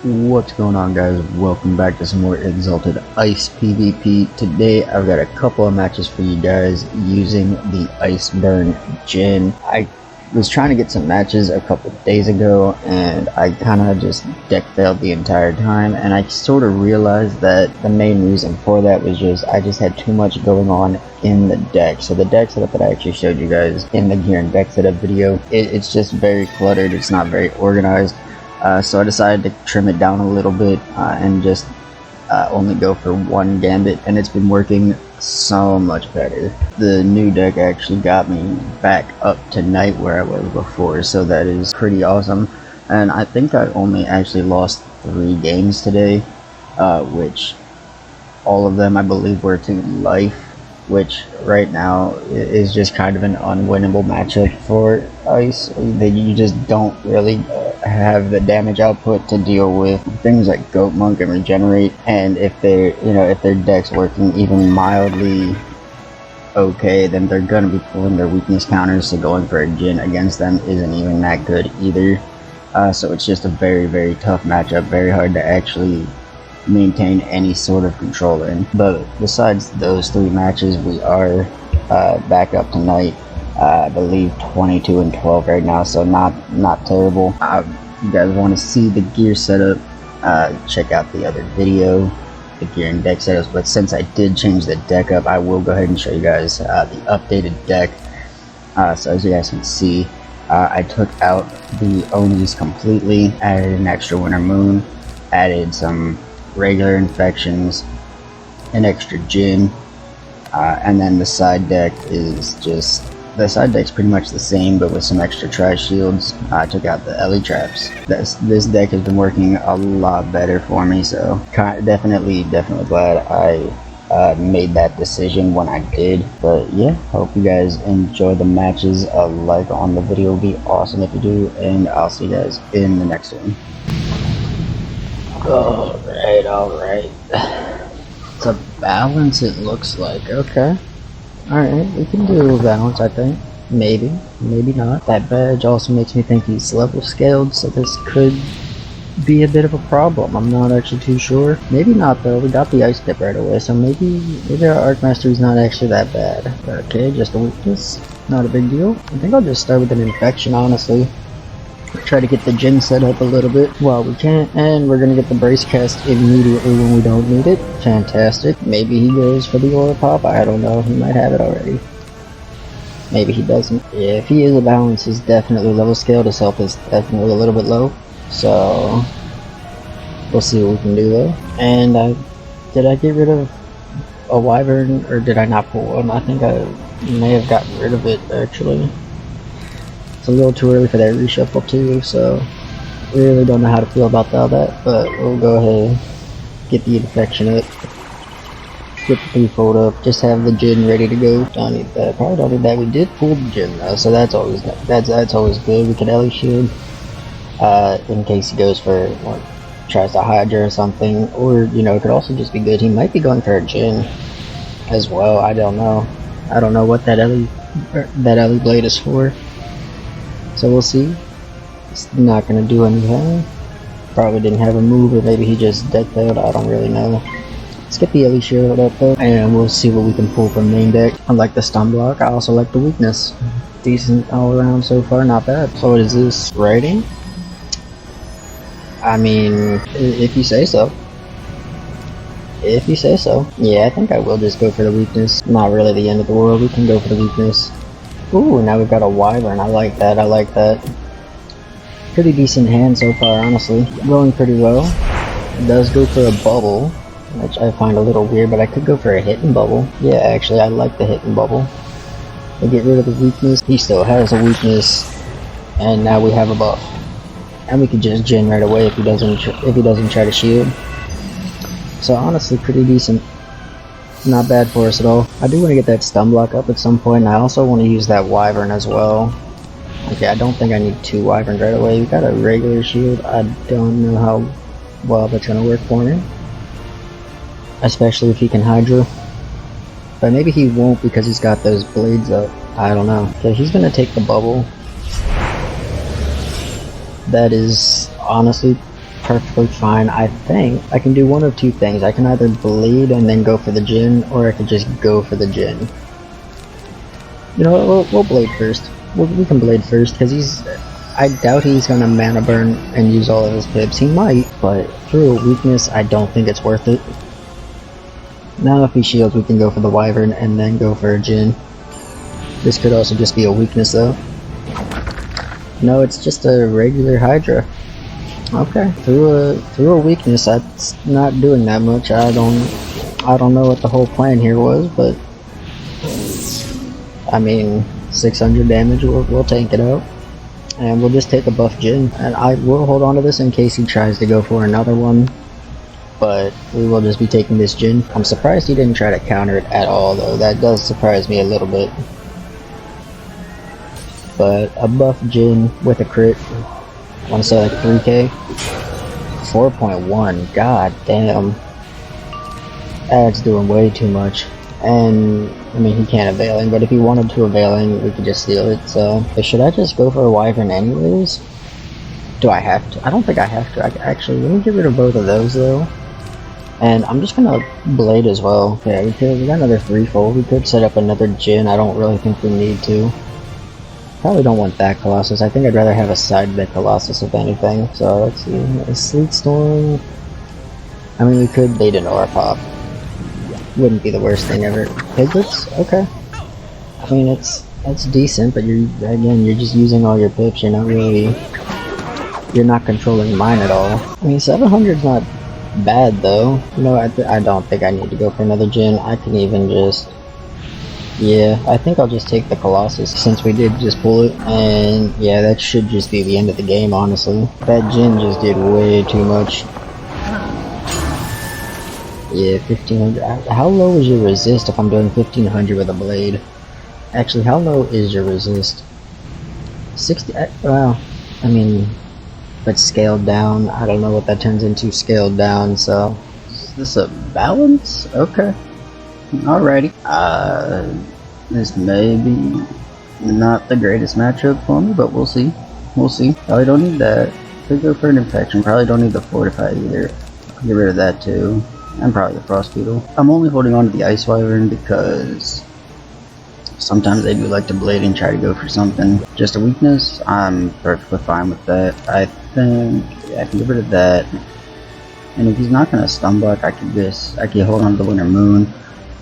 What's going on, guys? Welcome back to some more Exalted Ice PvP. Today I've got a couple of matches for you guys using the Iceburn Jinn. I was trying to get some matches a couple days ago and I kind of just deck failed the entire time, and I sort of realized that the main reason for that was I just had too much going on in the deck. So the deck setup that I actually showed you guys in the gear and deck setup video, it's just very cluttered, it's not very organized. So I decided to trim it down a little bit and just only go for one gambit, and it's been working so much better. The new deck actually got me back up to night where I was before, so that is pretty awesome. And I think I only actually lost 3 games today, which all of them I believe were to life, which right now is just kind of an unwinnable matchup for Ice. You just don't really have the damage output to deal with things like Goat Monk and Regenerate, and if their deck's working even mildly okay, then they're gonna be pulling their weakness counters, so going for a Jinn against them isn't even that good either. So it's just a very, very tough matchup, very hard to actually maintain any sort of control in. But besides those 3 matches, we are back up tonight. I believe 22-12 right now, so not terrible. You guys want to see the gear setup, check out the other video, the gear and deck setups. But since I did change the deck up, I will go ahead and show you guys the updated deck. So as you guys can see, I took out the Onis completely, added an extra Winter Moon, added some regular infections, an extra Jinn, and then the side deck is deck's pretty much the same, but with some extra trash shields. I took out the Ellie traps. This deck has been working a lot better for me, so definitely glad I made that decision when I did. But yeah, hope you guys enjoy the matches. A like on the video would be awesome if you do, and I'll see you guys in the next one. Alright. It's a balance, it looks like. Okay. Alright, we can do a balance, I think. Maybe not. That badge also makes me think he's level scaled, so this could be a bit of a problem. I'm not actually too sure. Maybe not though, we got the ice dip right away, so maybe our Arc Mastery's not actually that bad. Okay, just a weakness. Not a big deal. I think I'll just start with an infection, honestly. Try to get the Jinn set up a little bit while we can, and we're gonna get the brace cast immediately when we don't need it. Fantastic. Maybe he goes for the aura pop, I don't know, he might have it already. Maybe he doesn't. Yeah, if he is a balance, he's definitely level scaled. His health is definitely a little bit low, so we'll see what we can do though. And did I get rid of a wyvern, or did I not pull one? I think I may have gotten rid of it actually. It's a little too early for that reshuffle too, so we really don't know how to feel about all that, but we'll go ahead and get the infection up, get the 3-fold up, just have the Jinn ready to go. Don't need that, probably don't need that. We did pull the Jinn though, so that's always good. We can Ellie shield in case he goes for, like, tries to Hydra or something, or it could also just be good. He might be going for a Jinn as well. I don't know what that Ellie blade is for. So we'll see. It's not gonna do anything. Probably didn't have a move, or maybe he just deck failed. I don't really know. Let's get the Ellie shield up though, and we'll see what we can pull from main deck. I like the stun block. I also like the weakness. Decent all around so far, not bad. So what is this? Rating? I mean, if you say so. If you say so. Yeah, I think I will just go for the weakness. Not really the end of the world. We can go for the weakness. Ooh, now we've got a wyvern. I like that. Pretty decent hand so far, honestly. Rolling pretty well. It does go for a bubble, which I find a little weird, but I could go for a hit and bubble. Yeah, actually, I like the hit and bubble. We get rid of the weakness. He still has a weakness, and now we have a buff. And we could just Jinn right away if he doesn't try to shield. So honestly, pretty decent. Not bad for us at all. I do want to get that stun block up at some point, and I also want to use that wyvern as well. Okay, I don't think I need 2 wyverns right away. We got a regular shield. I don't know how well that's gonna work for me, especially if he can Hydra. But maybe he won't because he's got those blades up. I don't know. Okay, he's gonna take the bubble. That is honestly perfectly fine. I think I can do one of two things. I can either bleed and then go for the Jinn, or I could just go for the Jinn. You know what, we'll blade first. We can blade first, because I doubt he's gonna mana burn and use all of his pips. He might, but through a weakness, I don't think it's worth it. Now if he shields, we can go for the Wyvern and then go for a Jinn. This could also just be a weakness though. No, it's just a regular Hydra. Okay, through a weakness, that's not doing that much. I don't know what the whole plan here was, but I mean, 600 damage, we'll tank it out. And we'll just take a buff Jinn. And I will hold on to this in case he tries to go for another one. But we will just be taking this Jinn. I'm surprised he didn't try to counter it at all though. That does surprise me a little bit. But a buff Jinn with a crit. I want to say like 3k. 4.1. God damn. That's doing way too much. And I mean, he can't availing, but if he wanted to availing, we could just steal it. So should I just go for a Wyvern anyways? Do I have to? I don't think I have to. Actually, let me get rid of both of those though. And I'm just gonna blade as well. Yeah, we got another threefold. We could set up another Jinn. I don't really think we need to. Probably don't want that Colossus. I think I'd rather have a side bet Colossus if anything. So let's see. A Sleet Storm. I mean, we could bait an Aura Pop. Wouldn't be the worst thing ever. Piglets? Okay. I mean, it's decent, but you're just using all your pips. You're not controlling mine at all. I mean, 700's not bad though. You know, I don't think I need to go for another Jinn. I can even just, yeah, I think I'll just take the Colossus since we did just pull it. And yeah, that should just be the end of the game, honestly. That Jinn just did way too much. Yeah, 1500. How low is your resist if I'm doing 1500 with a blade? Actually, how low is your resist? 60. Well, I mean, but scaled down. I don't know what that turns into scaled down. So, is this a balance? Okay. Alrighty. This may be not the greatest matchup for me, but we'll see. We'll see. Probably don't need that. Could go for an infection. Probably don't need the fortify either. Get rid of that too. And probably the Frost Beetle. I'm only holding on to the Ice Wyvern because sometimes they do like to blade and try to go for something. Just a weakness, I'm perfectly fine with that. I think, yeah, I can get rid of that. And if he's not going to stun block, I can hold on to the Winter Moon.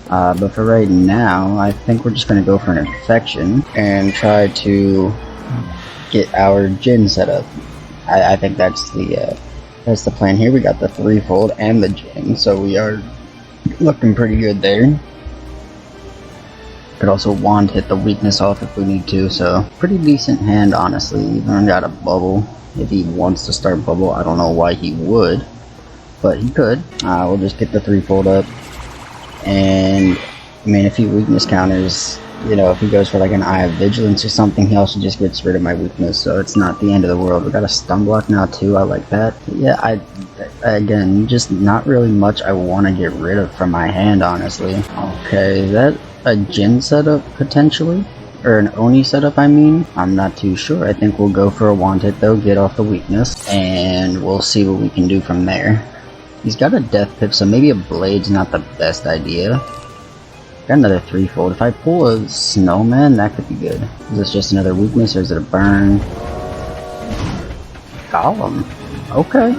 But for right now, I think we're just going to go for an infection and try to get our Jinn set up. I think that's the plan here. We got the threefold and the Jinn, so we are looking pretty good there. Could also wand hit the weakness off if we need to, so pretty decent hand, honestly. Even got a bubble. If he wants to start bubble, I don't know why he would, but he could. We'll just get the threefold up, and I mean, if he weakness counters, you know, if he goes for like an Eye of Vigilance or something, he also just gets rid of my weakness, so it's not the end of the world. We got a stun block now too, I like that. Yeah, again, just not really much I want to get rid of from my hand, honestly. Okay, is that a Jinn setup, potentially? Or an Oni setup, I mean? I'm not too sure. I think we'll go for a wand hit though, get off the weakness, and we'll see what we can do from there. He's got a death pip, so maybe a blade's not the best idea. Got another threefold. If I pull a snowman, that could be good. Is this just another weakness or is it a burn? Golem. Okay.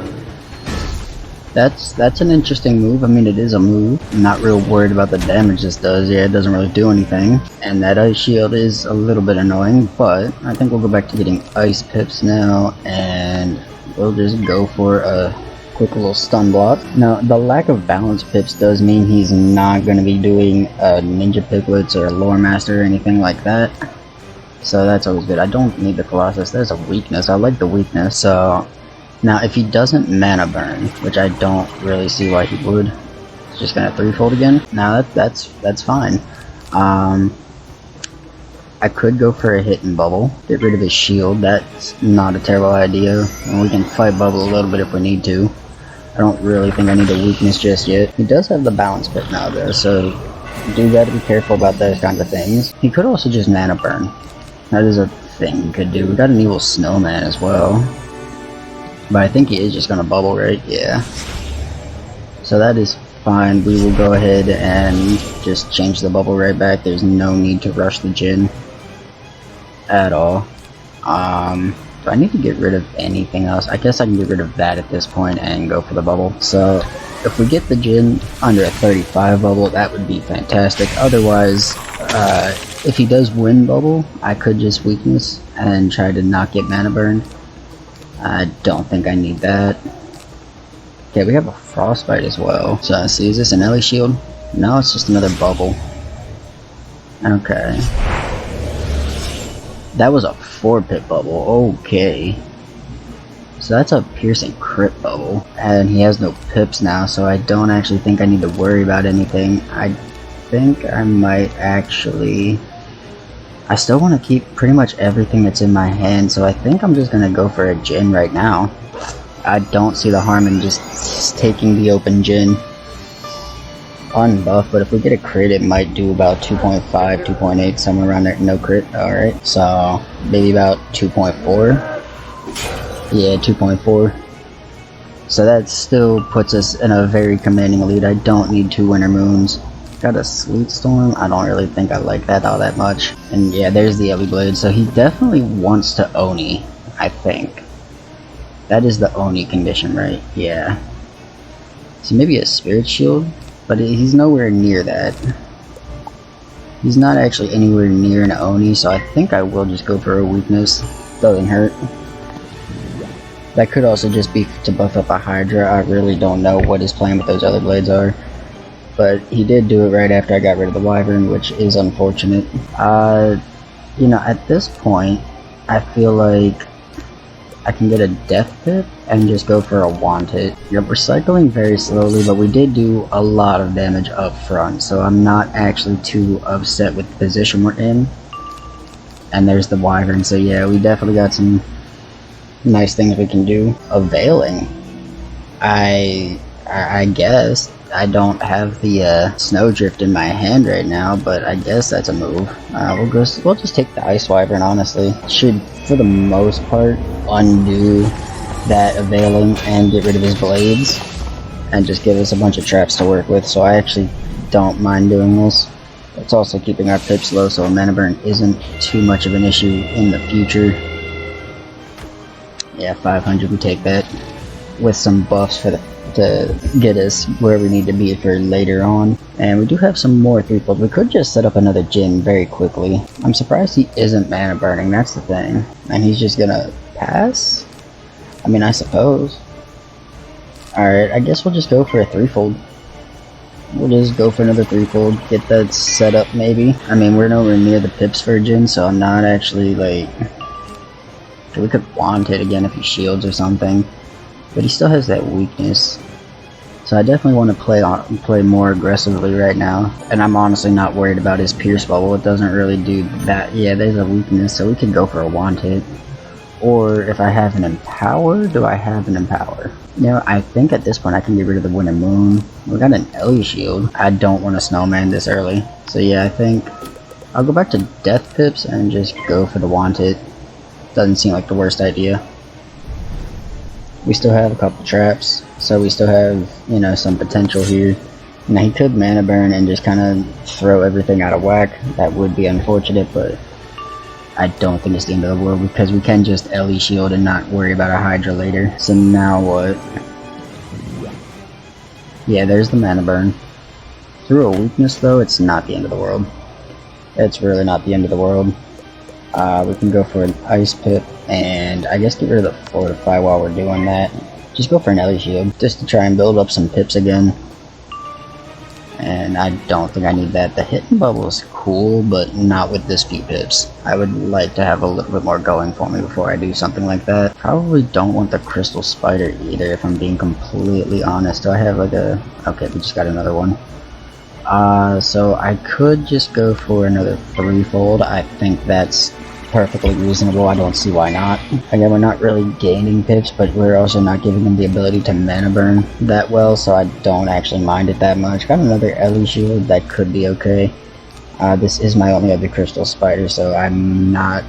That's an interesting move. I mean, it is a move. I'm not real worried about the damage this does. Yeah, it doesn't really do anything. And that ice shield is a little bit annoying, but I think we'll go back to getting ice pips now, and we'll just go for a quick little stun block. Now, the lack of balance pips does mean he's not going to be doing ninja piglets or a lore master or anything like that. So that's always good. I don't need the Colossus. There's a weakness. I like the weakness. So now, if he doesn't mana burn, which I don't really see why he would, he's just going to threefold again. Now that's fine. I could go for a hit and bubble, get rid of his shield. That's not a terrible idea, and we can fight bubble a little bit if we need to. I don't really think I need a weakness just yet. He does have the balance pit now though, so you do gotta be careful about those kinds of things. He could also just mana burn. That is a thing he could do. We got an evil snowman as well. But I think he is just gonna bubble, right? Yeah. So that is fine. We will go ahead and just change the bubble right back. There's no need to rush the Jinn at all. Do I need to get rid of anything else? I guess I can get rid of that at this point and go for the bubble. So if we get the Jinn under a 35 bubble, that would be fantastic. Otherwise, if he does win bubble, I could just weakness and try to not get mana burn. I don't think I need that. Okay, we have a frostbite as well. So let's see, is this an Ellie shield? No, it's just another bubble. Okay. That was a 4-pip bubble, okay. So that's a piercing crit bubble. And he has no pips now, so I don't actually think I need to worry about anything. I think I might actually... I still want to keep pretty much everything that's in my hand, so I think I'm just going to go for a Jinn right now. I don't see the harm in just taking the open Jinn. Unbuff, but if we get a crit, it might do about 2.5, 2.8, somewhere around there. No crit, alright. So, maybe about 2.4. Yeah, 2.4. So that still puts us in a very commanding lead. I don't need 2 Winter Moons. Got a Sleet Storm. I don't really think I like that all that much. And yeah, there's the Ellie Blade. So he definitely wants to Oni, I think. That is the Oni condition, right? Yeah. So maybe a Spirit Shield? But he's nowhere near that. He's not actually anywhere near an Oni, so I think I will just go for a weakness. Doesn't hurt. That could also just be to buff up a Hydra. I really don't know what his plan with those other blades are. But he did do it right after I got rid of the Wyvern, which is unfortunate. You know, at this point, I feel like I can get a Death Pip and just go for a Wanted. Yep, we're cycling very slowly, but we did do a lot of damage up front, so I'm not actually too upset with the position we're in. And there's the Wyvern, so yeah, we definitely got some nice things we can do. Availing. I guess. I don't have the Snowdrift in my hand right now, but I guess that's a move. We'll just take the Ice Wyvern, honestly. Should, for the most part, undo that Availing and get rid of his blades and just give us a bunch of traps to work with, so I actually don't mind doing this. It's also keeping our pips low, so a mana burn isn't too much of an issue in the future. Yeah, 500, we take that with some buffs for to get us where we need to be for later on. And we do have some more 3-fold. We could just set up another Jinn very quickly. I'm surprised he isn't mana burning, that's the thing. And he's just gonna pass? I mean, I suppose. Alright, I guess we'll just go for a 3-fold. We'll just go for another 3-fold, get that set up maybe. I mean, we're nowhere near the pips for a Jinn, so I'm not actually like... We could want it again if he shields or something. But he still has that weakness. So I definitely want to play more aggressively right now. And I'm honestly not worried about his Pierce Bubble. It doesn't really do that. Yeah, there's a weakness, so we could go for a Wanted. Or if I have an Empower, do I have an Empower? You know, I think at this point I can get rid of the Winter Moon. We got an Ellie Shield. I don't want a Snowman this early. So yeah, I think I'll go back to Death Pips and just go for the Wanted. Doesn't seem like the worst idea. We still have a couple traps, so we still have, you know, some potential here. Now he could mana burn and just kind of throw everything out of whack. That would be unfortunate, but I don't think it's the end of the world because we can just Ellie shield and not worry about a Hydra later. So now what? Yeah, there's the mana burn. Through a weakness though, it's not the end of the world. It's really not the end of the world. We can go for an Ice Pip, and I guess get rid of the Fortify while we're doing that. Just go for an Ellie Shield, just to try and build up some pips again. And I don't think I need that. The Hidden Bubble is cool, but not with this few pips. I would like to have a little bit more going for me before I do something like that. Probably don't want the Crystal Spider either, if I'm being completely honest. Do I have like a... Okay, we just got another one. So I could just go for another 3-fold. I think that's perfectly reasonable. I don't see why not. Again, we're not really gaining pips, but we're also not giving them the ability to mana burn that well, so I don't actually mind it that much. Got another Ellie Shield, that could be okay. This is my only other Crystal Spider, so I'm not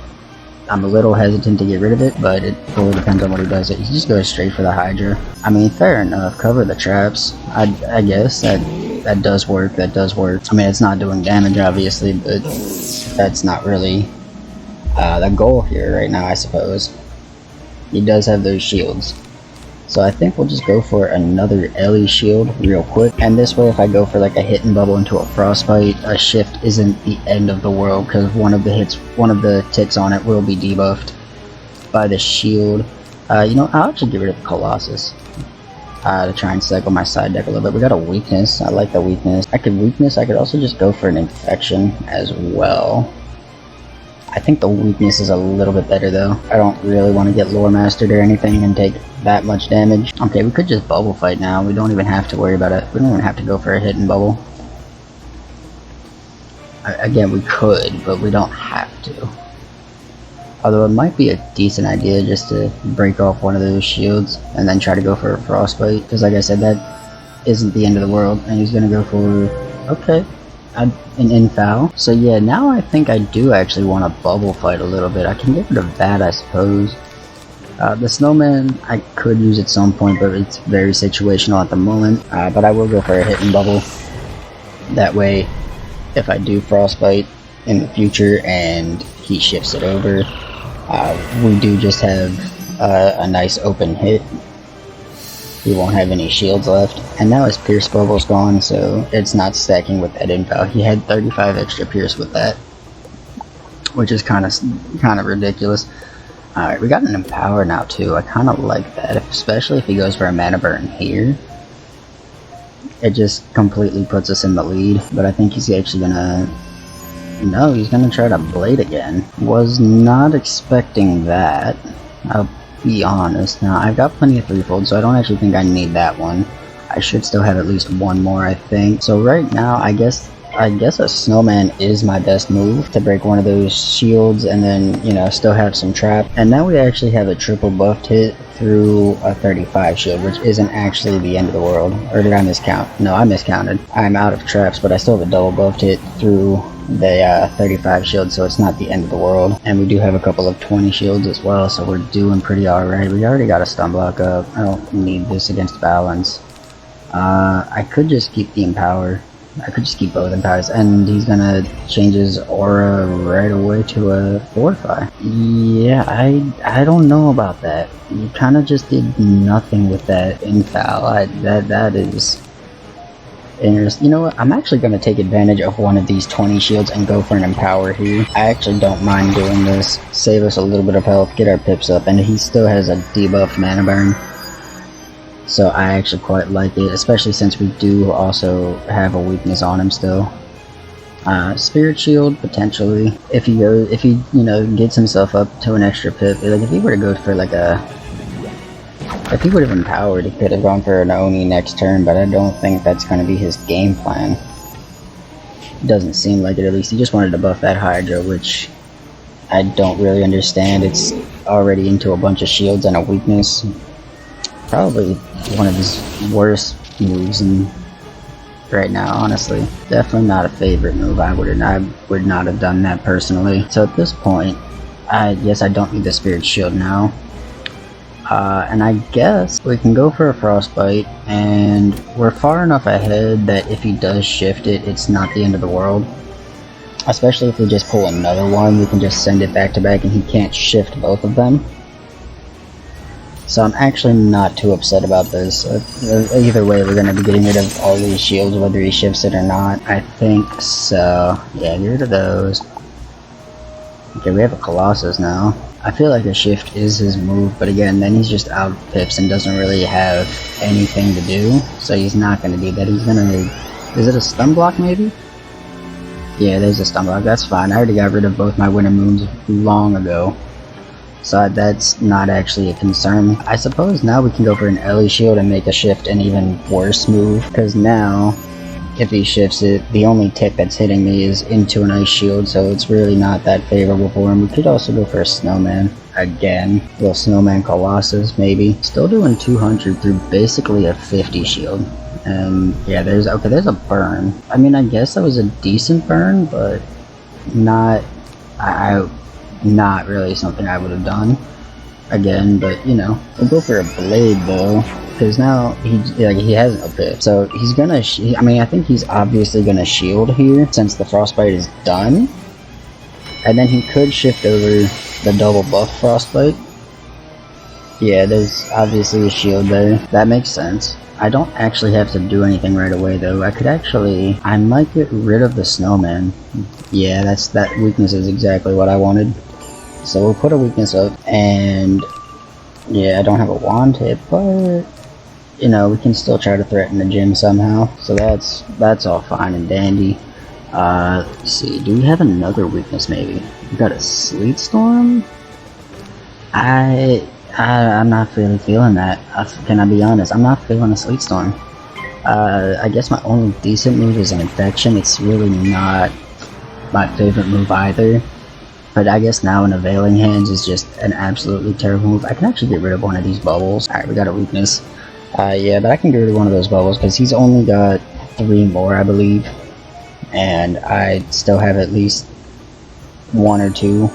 I'm a little hesitant to get rid of it, but it fully depends on what he does. He just goes straight for the Hydra. I mean, fair enough. Cover the traps. I guess that does work. That does work. I mean, it's not doing damage, obviously, but that's not really the goal here right now, I suppose. He does have those shields. So I think we'll just go for another Ellie shield real quick. And this way, if I go for like a hit and bubble into a frostbite, a shift isn't the end of the world, because one of the ticks on it will be debuffed by the shield. You know, I'll actually get rid of the Colossus to try and cycle my side deck a little bit. We got a weakness. I like the weakness. I could also just go for an infection as well. I think the weakness is a little bit better though. I don't really want to get lore mastered or anything and take that much damage. Okay, we could just bubble fight now. We don't even have to worry about it. We don't even have to go for a hit and bubble. Again, we could, but we don't have to. Although it might be a decent idea just to break off one of those shields and then try to go for a frostbite. Because like I said, that isn't the end of the world. And he's going to go for... okay. An infoul. So yeah, now I think I do actually want to bubble fight a little bit. I can get rid of that, I suppose. The snowman I could use at some point, but it's very situational at the moment. But I will go for a hit and bubble. That way, if I do frostbite in the future and he shifts it over, we do just have a nice open hit. We won't have any shields left. And now his Pierce Bubble's gone, so it's not stacking with that infoul. He had 35 extra Pierce with that, which is kind of ridiculous. Alright, we got an Empower now too. I kind of like that, especially if he goes for a mana burn here. It just completely puts us in the lead, but I think he's actually gonna... no, he's gonna try to Blade again. Was not expecting that. I'll be honest. Now, I've got plenty of threefold, so I don't actually think I need that one. I should still have at least one more, I think. So right now, I guess a snowman is my best move to break one of those shields and then, you know, still have some trap. And now we actually have a triple buffed hit through a 35 shield, which isn't actually the end of the world. Or did I miscount? No, I miscounted. I'm out of traps, but I still have a double buffed hit through the 35 shield, so it's not the end of the world. And we do have a couple of 20 shields as well, so we're doing pretty alright. We already got a stun block up. I don't need this against balance. I could just keep the Empower. I could just keep both Empowers, and he's gonna change his aura right away to a Fortify. Yeah, I don't know about that. You kind of just did nothing with that infoul. That is interesting. You know what? I'm actually gonna take advantage of one of these 20 shields and go for an Empower here. I actually don't mind doing this. Save us a little bit of health, get our pips up, and he still has a debuffed mana burn. So I actually quite like it, especially since we do also have a weakness on him still. Spirit Shield, potentially. If he you know, gets himself up to an extra pip, like if he were to go for like a... if he would have empowered, he could have gone for an Oni next turn, but I don't think that's going to be his game plan. Doesn't seem like it, at least. He just wanted to buff that Hydra, which I don't really understand. It's already into a bunch of shields and a weakness. Probably one of his worst moves right now, honestly. Definitely not a favorite move. I would not have done that personally. So at this point, I guess I don't need the Spirit Shield now. And I guess we can go for a Frostbite, and we're far enough ahead that if he does shift it, it's not the end of the world. Especially if we just pull another one, we can just send it back to back and he can't shift both of them. So I'm actually not too upset about this. Either way, we're going to be getting rid of all these shields, whether he shifts it or not. I think so. Yeah, get rid of those. Okay, we have a Colossus now. I feel like a shift is his move, but again, then he's just out of pips and doesn't really have anything to do. So he's not going to do that. He's going to... is it a stun block, maybe? Yeah, there's a stun block. That's fine. I already got rid of both my winter moons long ago. So that's not actually a concern. I suppose now we can go for an Ellie shield and make a shift an even worse move. Because now, if he shifts it, the only tick that's hitting me is into an ice shield. So it's really not that favorable for him. We could also go for a snowman. Again, little snowman Colossus maybe. Still doing 200 through basically a 50 shield. And yeah, there's a burn. I mean, I guess that was a decent burn, but not... not really something I would have done again, but you know, we'll go for a blade though, because now he has no pip, so he's gonna. I mean, I think he's obviously gonna shield here since the frostbite is done, and then he could shift over the double buff frostbite. Yeah, there's obviously a shield there. That makes sense. I don't actually have to do anything right away though. I might get rid of the snowman. Yeah, that weakness is exactly what I wanted. So we'll put a weakness up, and yeah, I don't have a wand hit, but you know, we can still try to threaten the gym somehow. So that's all fine and dandy. Let's see, do we have another weakness maybe? We got a sleet storm? I'm not really feeling that. Can I be honest? I'm not feeling a sleet storm. I guess my only decent move is an infection. It's really not my favorite move either. But I guess now an availing hands is just an absolutely terrible move. I can actually get rid of one of these bubbles. Alright, we got a weakness. Yeah, but I can get rid of one of those bubbles because he's only got 3 more, I believe. And I still have at least 1 or 2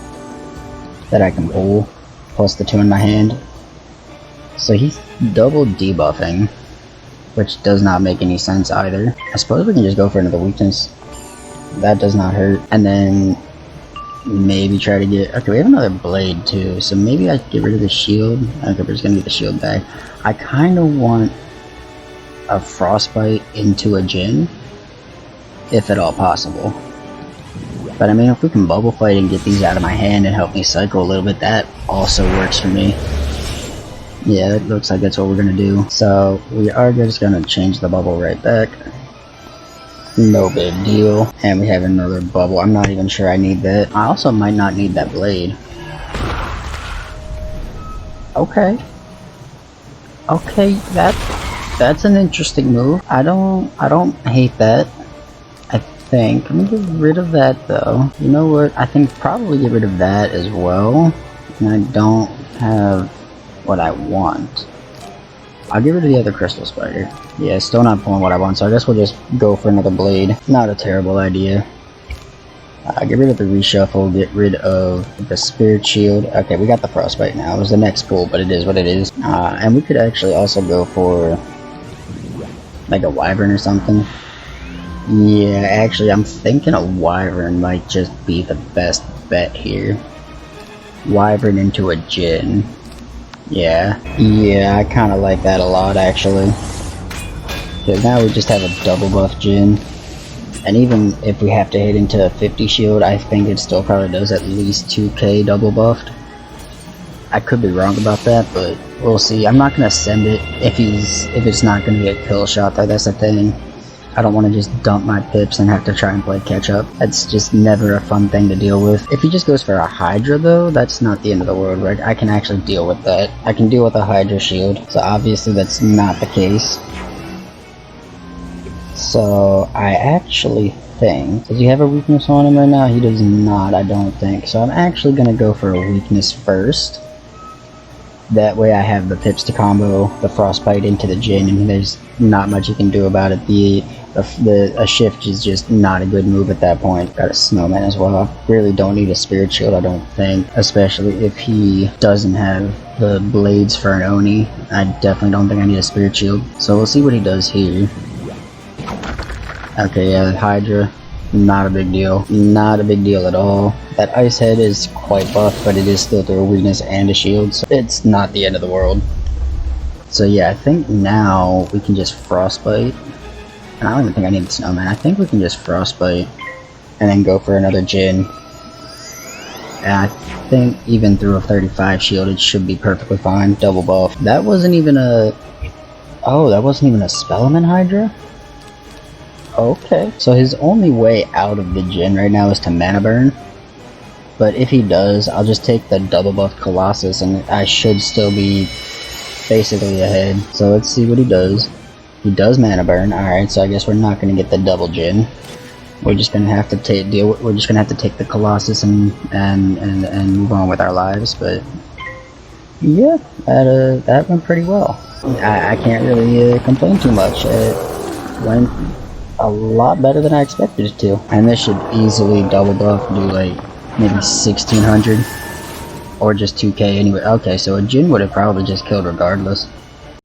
that I can pull, plus the 2 in my hand. So he's double debuffing, which does not make any sense either. I suppose we can just go for another weakness. That does not hurt. And then maybe try to get... Okay, we have another blade too, so maybe I get rid of the shield. Okay, we're just gonna get the shield back. I kind of want a frostbite into a Jinn, if at all possible. But I mean, if we can bubble fight and get these out of my hand and help me cycle a little bit, that also works for me. Yeah, it looks like that's what we're gonna do. So we are just gonna change the bubble right back. No big deal. And we have another bubble. I'm not even sure I need that. I also might not need that blade. Okay. Okay, that's an interesting move. I don't hate that. I think. Let me get rid of that though. You know what? I think probably get rid of that as well. And I don't have what I want. I'll get rid of the other crystal spider. Yeah, still not pulling what I want, so I guess we'll just go for another blade. Not a terrible idea. Get rid of the reshuffle, get rid of the spirit shield. Okay, we got the frostbite now. It was the next pull, but it is what it is. And we could actually also go for like a wyvern or something. Yeah, actually I'm thinking a wyvern might just be the best bet here. Wyvern into a Jinn. Yeah, I kind of like that a lot actually. Because now we just have a double buff Jinn. And even if we have to hit into a 50 shield, I think it still probably does at least 2k double buffed. I could be wrong about that, but we'll see. I'm not going to send it if it's not going to be a kill shot though, that's the thing. I don't want to just dump my pips and have to try and play catch up. That's just never a fun thing to deal with. If he just goes for a Hydra though, that's not the end of the world, right? I can actually deal with that. I can deal with a Hydra shield. So obviously that's not the case. So I actually think... Does he have a weakness on him right now? He does not, I don't think. So I'm actually going to go for a weakness first. That way I have the pips to combo the frostbite into the Jinn, and there's not much you can do about it. A shift is just not a good move at that point. Got a snowman as well. I really don't need a spirit shield, I don't think. Especially if he doesn't have the blades for an Oni. I definitely don't think I need a spirit shield. So we'll see what he does here. Okay, yeah, Hydra. Not a big deal. Not a big deal at all. That ice head is quite buff, but it is still through a weakness and a shield, so it's not the end of the world. So yeah, I think now we can just frostbite. And I don't even think I need the snowman. I think we can just frostbite and then go for another Jinn. And I think even through a 35 shield, it should be perfectly fine. Double buff. That wasn't even a... Oh, that wasn't even a Spellman Hydra? Okay. So his only way out of the Jinn right now is to mana burn. But if he does, I'll just take the double buff Colossus and I should still be basically ahead. So let's see what he does. He does mana burn. Alright, so I guess we're not gonna get the double Jinn. We're just gonna have to take the Colossus and move on with our lives, but yeah, that went pretty well. I can't really complain too much. It went a lot better than I expected it to. And this should easily double buff, do like maybe 1600, or just 2k anyway. Okay, so a Jinn would have probably just killed regardless.